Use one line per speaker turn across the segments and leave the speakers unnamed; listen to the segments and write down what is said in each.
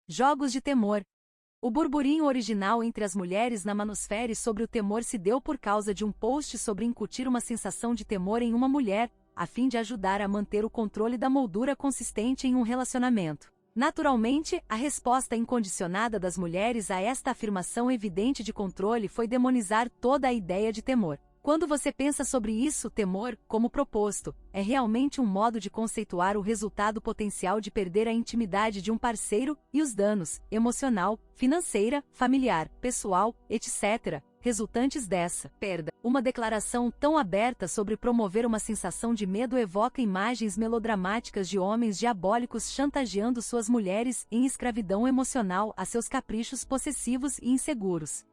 Jogos de temor. O burburinho original entre as mulheres na manosfera sobre o temor se deu por causa de um post sobre incutir uma sensação de temor em uma mulher, a fim de ajudar a manter o controle da moldura consistente em um relacionamento. Naturalmente, a resposta incondicionada das mulheres a esta afirmação evidente de controle foi demonizar toda a ideia de temor. Quando você pensa sobre isso, temor, como proposto, é realmente um modo de conceituar o resultado potencial de perder a intimidade de um parceiro e os danos, emocional, financeira, familiar, pessoal, etc., resultantes dessa perda. Uma declaração tão aberta sobre promover uma sensação de medo evoca imagens melodramáticas de homens diabólicos chantageando suas mulheres em escravidão emocional a seus caprichos possessivos e inseguros.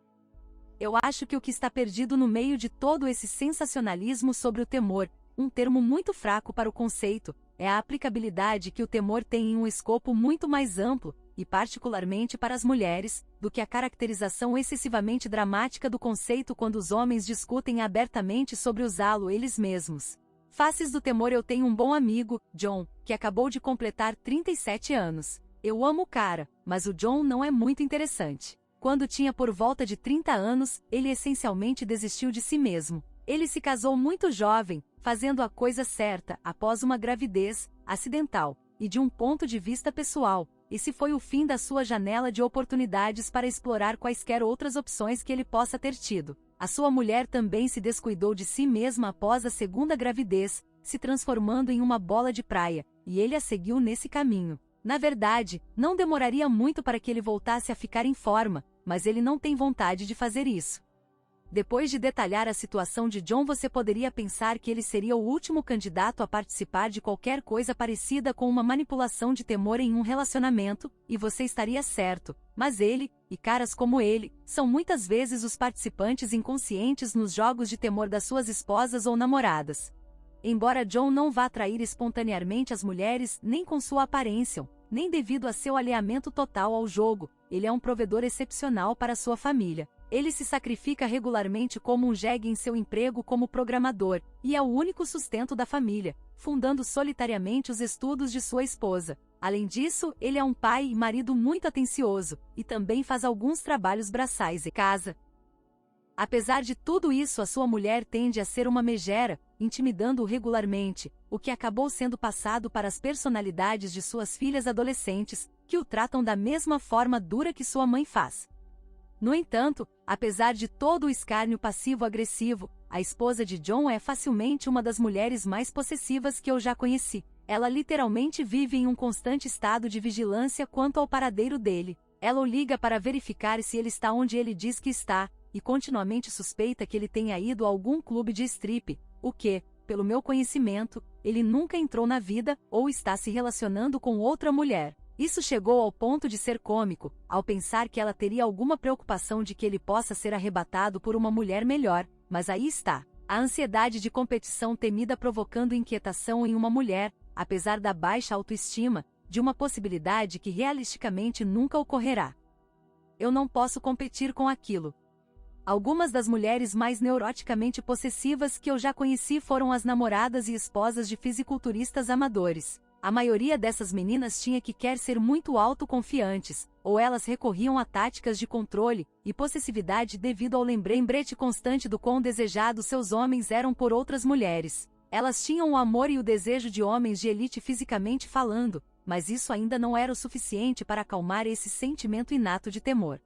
Eu acho que o que está perdido no meio de todo esse sensacionalismo sobre o temor, um termo muito fraco para o conceito, é a aplicabilidade que o temor tem em um escopo muito mais amplo, e particularmente para as mulheres, do que a caracterização excessivamente dramática do conceito quando os homens discutem abertamente sobre usá-lo eles mesmos. Faces do temor. Eu tenho um bom amigo, John, que acabou de completar 37 anos. Eu amo o cara, mas o John não é muito interessante. Quando tinha por volta de 30 anos, ele essencialmente desistiu de si mesmo. Ele se casou muito jovem, fazendo a coisa certa, após uma gravidez acidental, e de um ponto de vista pessoal, esse foi o fim da sua janela de oportunidades para explorar quaisquer outras opções que ele possa ter tido. A sua mulher também se descuidou de si mesma após a segunda gravidez, se transformando em uma bola de praia, e ele a seguiu nesse caminho. Na verdade, não demoraria muito para que ele voltasse a ficar em forma, mas ele não tem vontade de fazer isso. Depois de detalhar a situação de John, você poderia pensar que ele seria o último candidato a participar de qualquer coisa parecida com uma manipulação de temor em um relacionamento, e você estaria certo, mas ele, e caras como ele, são muitas vezes os participantes inconscientes nos jogos de temor das suas esposas ou namoradas. Embora John não vá atrair espontaneamente as mulheres nem com sua aparência, nem devido a seu alinhamento total ao jogo, ele é um provedor excepcional para sua família. Ele se sacrifica regularmente como um jegue em seu emprego como programador, e é o único sustento da família, fundando solitariamente os estudos de sua esposa. Além disso, ele é um pai e marido muito atencioso, e também faz alguns trabalhos braçais em casa. Apesar de tudo isso, a sua mulher tende a ser uma megera, intimidando-o regularmente, o que acabou sendo passado para as personalidades de suas filhas adolescentes, que o tratam da mesma forma dura que sua mãe faz. No entanto, apesar de todo o escárnio passivo-agressivo, a esposa de John é facilmente uma das mulheres mais possessivas que eu já conheci. Ela literalmente vive em um constante estado de vigilância quanto ao paradeiro dele. Ela o liga para verificar se ele está onde ele diz que está, e continuamente suspeita que ele tenha ido a algum clube de strip, o que, pelo meu conhecimento, ele nunca entrou na vida ou está se relacionando com outra mulher. Isso chegou ao ponto de ser cômico, ao pensar que ela teria alguma preocupação de que ele possa ser arrebatado por uma mulher melhor, mas aí está. A ansiedade de competição temida provocando inquietação em uma mulher, apesar da baixa autoestima, de uma possibilidade que realisticamente nunca ocorrerá. Eu não posso competir com aquilo. Algumas das mulheres mais neuroticamente possessivas que eu já conheci foram as namoradas e esposas de fisiculturistas amadores. A maioria dessas meninas tinha que quer ser muito autoconfiantes, ou elas recorriam a táticas de controle e possessividade devido ao lembrete constante do quão desejados seus homens eram por outras mulheres. Elas tinham o amor e o desejo de homens de elite fisicamente falando, mas isso ainda não era o suficiente para acalmar esse sentimento inato de temor.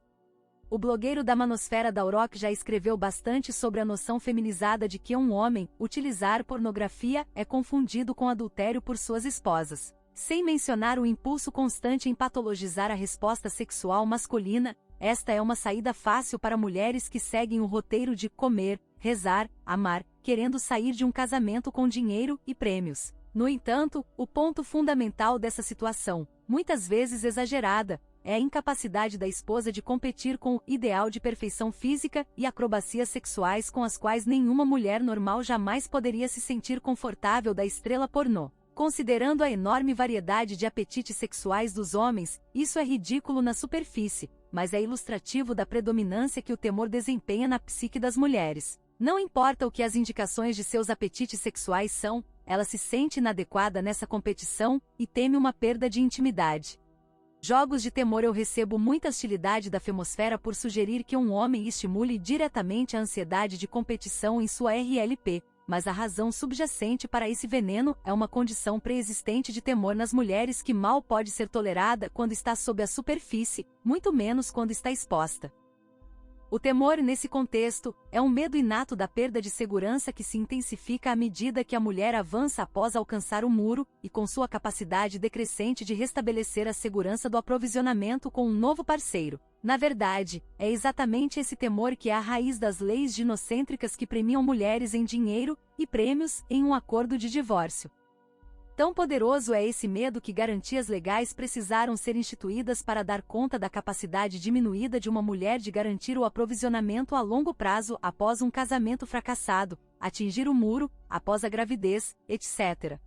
O blogueiro da manosfera Daurok já escreveu bastante sobre a noção feminizada de que um homem utilizar pornografia é confundido com adultério por suas esposas. Sem mencionar o impulso constante em patologizar a resposta sexual masculina, esta é uma saída fácil para mulheres que seguem o roteiro de comer, rezar, amar, querendo sair de um casamento com dinheiro e prêmios. No entanto, o ponto fundamental dessa situação, muitas vezes exagerada, é a incapacidade da esposa de competir com o ideal de perfeição física e acrobacias sexuais com as quais nenhuma mulher normal jamais poderia se sentir confortável da estrela pornô. Considerando a enorme variedade de apetites sexuais dos homens, isso é ridículo na superfície, mas é ilustrativo da predominância que o temor desempenha na psique das mulheres. Não importa o que as indicações de seus apetites sexuais são, ela se sente inadequada nessa competição e teme uma perda de intimidade. Jogos de temor. Eu recebo muita hostilidade da Femosfera por sugerir que um homem estimule diretamente a ansiedade de competição em sua RLP, mas a razão subjacente para esse veneno é uma condição pré-existente de temor nas mulheres que mal pode ser tolerada quando está sob a superfície, muito menos quando está exposta. O temor, nesse contexto, é um medo inato da perda de segurança que se intensifica à medida que a mulher avança após alcançar o muro, e com sua capacidade decrescente de restabelecer a segurança do aprovisionamento com um novo parceiro. Na verdade, é exatamente esse temor que é a raiz das leis ginocêntricas que premiam mulheres em dinheiro e prêmios em um acordo de divórcio. Tão poderoso é esse medo que garantias legais precisaram ser instituídas para dar conta da capacidade diminuída de uma mulher de garantir o aprovisionamento a longo prazo após um casamento fracassado, atingir o muro, após a gravidez, etc.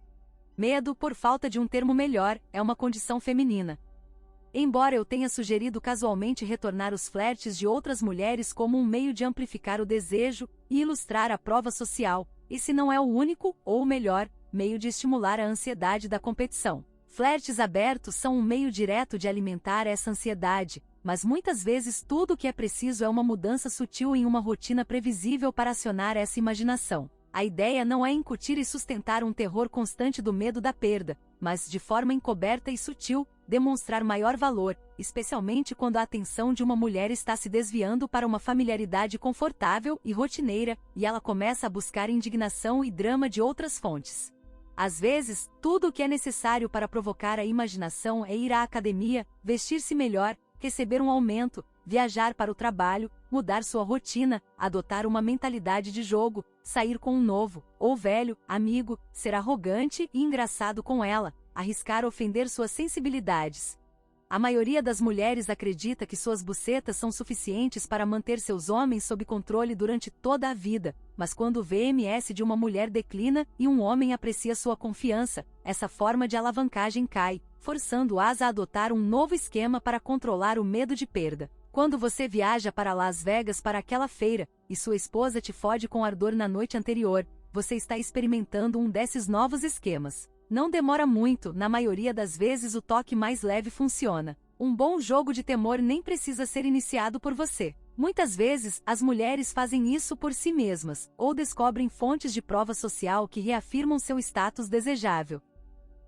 Medo, por falta de um termo melhor, é uma condição feminina. Embora eu tenha sugerido casualmente retornar os flertes de outras mulheres como um meio de amplificar o desejo e ilustrar a prova social, esse não é o único, ou o melhor, meio de estimular a ansiedade da competição. Flertes abertos são um meio direto de alimentar essa ansiedade, mas muitas vezes tudo o que é preciso é uma mudança sutil em uma rotina previsível para acionar essa imaginação. A ideia não é incutir e sustentar um terror constante do medo da perda, mas, de forma encoberta e sutil, demonstrar maior valor, especialmente quando a atenção de uma mulher está se desviando para uma familiaridade confortável e rotineira, e ela começa a buscar indignação e drama de outras fontes. Às vezes, tudo o que é necessário para provocar a imaginação é ir à academia, vestir-se melhor, receber um aumento, viajar para o trabalho, mudar sua rotina, adotar uma mentalidade de jogo, sair com um novo, ou velho, amigo, ser arrogante e engraçado com ela, arriscar ofender suas sensibilidades. A maioria das mulheres acredita que suas bucetas são suficientes para manter seus homens sob controle durante toda a vida, mas quando o VMS de uma mulher declina e um homem aprecia sua confiança, essa forma de alavancagem cai, forçando-as a adotar um novo esquema para controlar o medo de perda. Quando você viaja para Las Vegas para aquela feira, e sua esposa te fode com ardor na noite anterior, você está experimentando um desses novos esquemas. Não demora muito, na maioria das vezes o toque mais leve funciona. Um bom jogo de temor nem precisa ser iniciado por você. Muitas vezes, as mulheres fazem isso por si mesmas, ou descobrem fontes de prova social que reafirmam seu status desejável.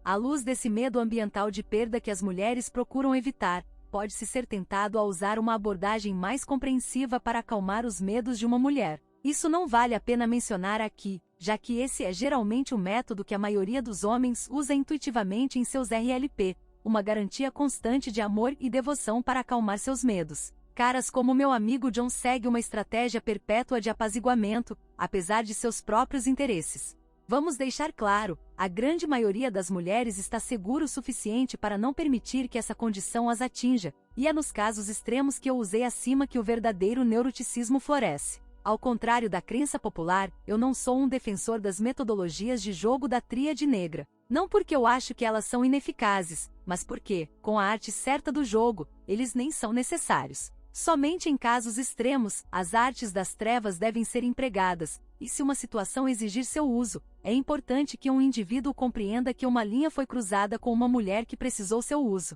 À luz desse medo ambiental de perda que as mulheres procuram evitar, pode-se ser tentado a usar uma abordagem mais compreensiva para acalmar os medos de uma mulher. Isso não vale a pena mencionar aqui, já que esse é geralmente o método que a maioria dos homens usa intuitivamente em seus RLP, uma garantia constante de amor e devoção para acalmar seus medos. Caras como meu amigo John segue uma estratégia perpétua de apaziguamento, apesar de seus próprios interesses. Vamos deixar claro, a grande maioria das mulheres está seguro o suficiente para não permitir que essa condição as atinja, e é nos casos extremos que eu usei acima que o verdadeiro neuroticismo floresce. Ao contrário da crença popular, eu não sou um defensor das metodologias de jogo da tríade negra. Não porque eu acho que elas são ineficazes, mas porque, com a arte certa do jogo, eles nem são necessários. Somente em casos extremos, as artes das trevas devem ser empregadas, e se uma situação exigir seu uso, é importante que um indivíduo compreenda que uma linha foi cruzada com uma mulher que precisou seu uso.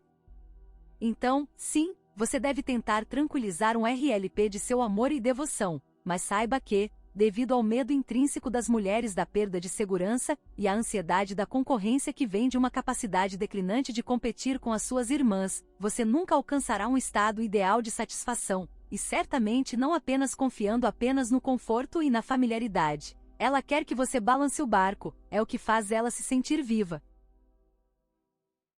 Então, sim, você deve tentar tranquilizar um RLP de seu amor e devoção, mas saiba que, devido ao medo intrínseco das mulheres da perda de segurança e à ansiedade da concorrência que vem de uma capacidade declinante de competir com as suas irmãs, você nunca alcançará um estado ideal de satisfação, e certamente não apenas confiando apenas no conforto e na familiaridade. Ela quer que você balance o barco, é o que faz ela se sentir viva.